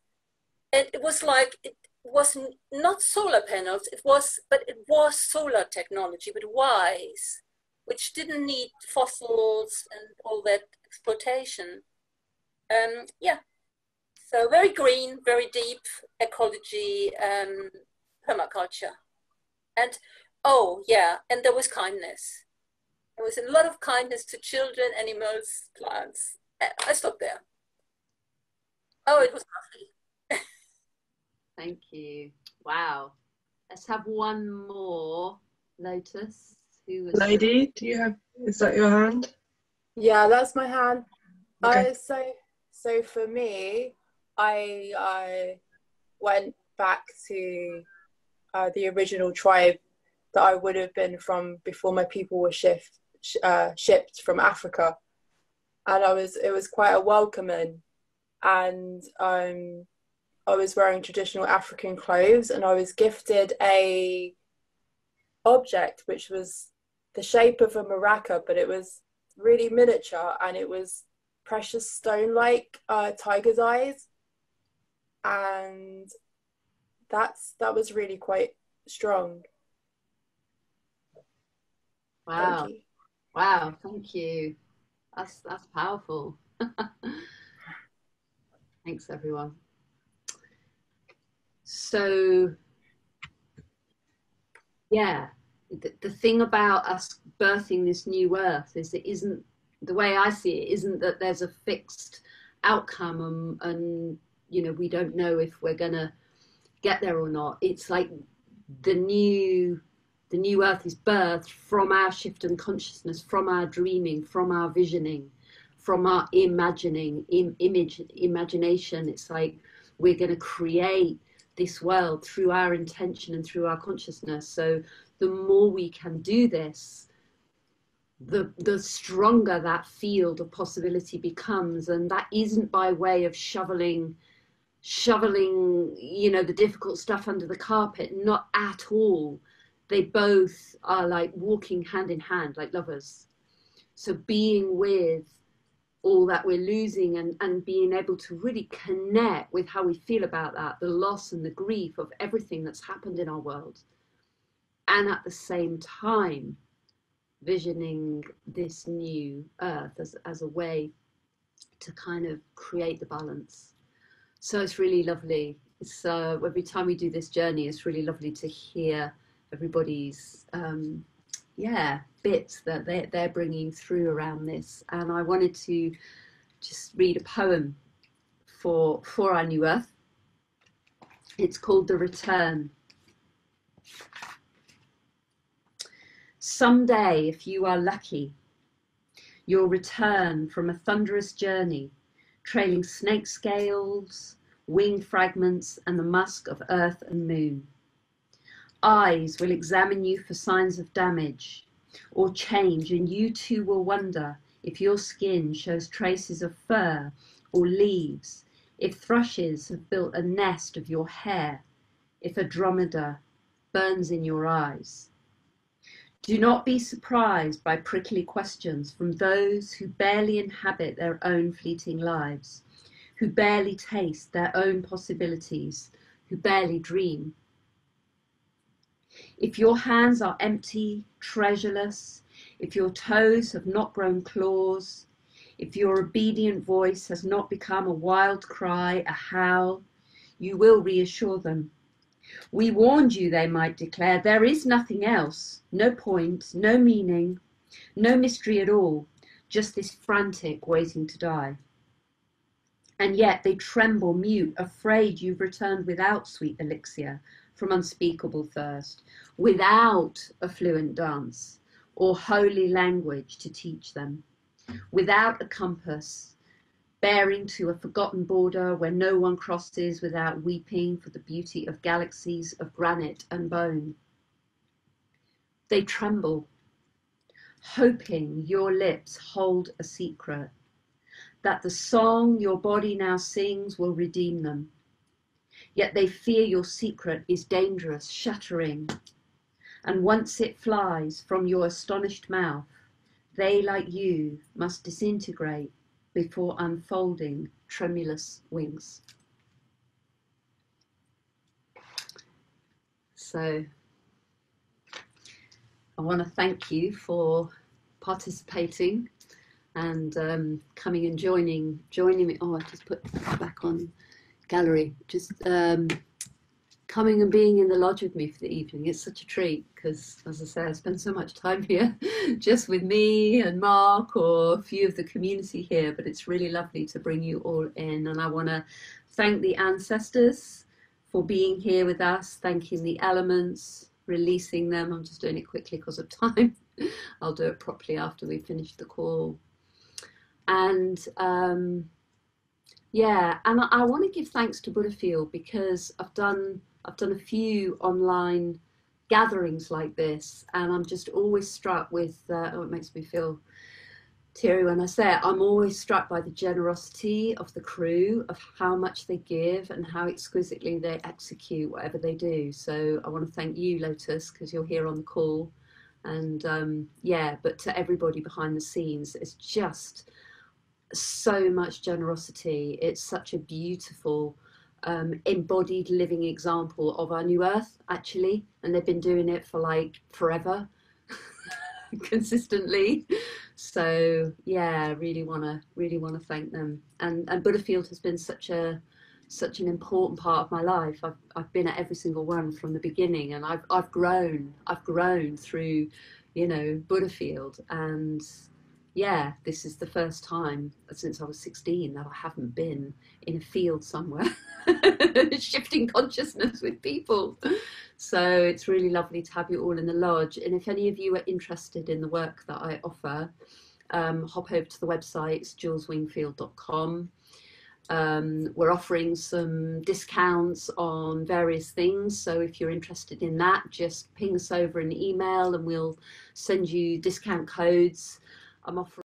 And it was like, it was not solar panels, but it was solar technology, but wise, which didn't need fossils and all that exploitation. Yeah, so very green, very deep ecology, permaculture. And, oh yeah, and there was kindness. There was a lot of kindness to children, animals, plants. I stopped there. Oh, it was lovely. Thank you. Wow. Let's have one more. Lotus. Who was Lady, is that your hand? Yeah, that's my hand. Okay. So for me, I went back to the original tribe that I would have been from before my people were shipped from Africa, and it was quite a welcoming, and I was wearing traditional African clothes, and I was gifted a object which was the shape of a maraca, but it was really miniature, and it was precious stone like tiger's eyes, and that was really quite strong. Wow. Thank you. Wow, thank you. That's powerful. Thanks, everyone. So, yeah, the thing about us birthing this new earth is it isn't, the way I see it, isn't that there's a fixed outcome and you know, we don't know if we're gonna get there or not. It's like the new earth is birthed from our shift in consciousness, from our dreaming, from our visioning, from our imagination. It's like we're going to create this world through our intention and through our consciousness. So the more we can do this, the stronger that field of possibility becomes. And that isn't by way of shoveling shoveling, you know, the difficult stuff under the carpet. Not at all. They both are like walking hand in hand, like lovers. So being with all that we're losing and being able to really connect with how we feel about that, the loss and the grief of everything that's happened in our world. And at the same time, visioning this new earth as a way to kind of create the balance. So it's really lovely. It's every time we do this journey, it's really lovely to hear everybody's bits that they're bringing through around this. And I wanted to just read a poem for our new earth. It's called The Return. Someday, if you are lucky, you'll return from a thunderous journey, trailing snake scales, wing fragments, and the musk of earth and moon. Eyes will examine you for signs of damage or change, and you too will wonder if your skin shows traces of fur or leaves, if thrushes have built a nest of your hair, if a dromedar burns in your eyes. Do not be surprised by prickly questions from those who barely inhabit their own fleeting lives, who barely taste their own possibilities, who barely dream. If your hands are empty, treasureless, if your toes have not grown claws, if your obedient voice has not become a wild cry, a howl, you will reassure them. We warned you, they might declare. There is nothing else, no point, no meaning, no mystery at all, just this frantic waiting to die. And yet they tremble mute, afraid you've returned without sweet elixir from unspeakable thirst, without a fluent dance or holy language to teach them, without a compass, bearing to a forgotten border where no one crosses without weeping for the beauty of galaxies of granite and bone. They tremble, hoping your lips hold a secret, that the song your body now sings will redeem them. Yet they fear your secret is dangerous, shattering, and once it flies from your astonished mouth, they, like you, must disintegrate before unfolding tremulous wings. So I want to thank you for participating and coming and joining me. Oh, I just put that back on gallery. Just coming and being in the lodge with me for the evening. It's such a treat because, as I say, I spend so much time here just with me and Mark or a few of the community here, but it's really lovely to bring you all in. And I want to thank the ancestors for being here with us, thanking the elements, releasing them. I'm just doing it quickly because of time. I'll do it properly after we finish the call. And yeah, and I want to give thanks to Wingfield because I've done a few online gatherings like this, and I'm just always struck with, oh, it makes me feel teary when I say it, I'm always struck by the generosity of the crew, of how much they give and how exquisitely they execute whatever they do. So I want to thank you, Lotus, because you're here on the call. And yeah, but to everybody behind the scenes, it's just so much generosity. It's such a beautiful embodied living example of our new earth, actually, and they've been doing it for like forever consistently. So yeah, really want to thank them. And Wingfield has been such an important part of my life. I've been at every single one from the beginning, and I've grown through, you know, Wingfield. And yeah, this is the first time since I was 16 that I haven't been in a field somewhere shifting consciousness with people. So it's really lovely to have you all in the lodge. And if any of you are interested in the work that I offer, hop over to the website, it's juleswingfield.com. We're offering some discounts on various things, so if you're interested in that, just ping us over an email and we'll send you discount codes. I'm offering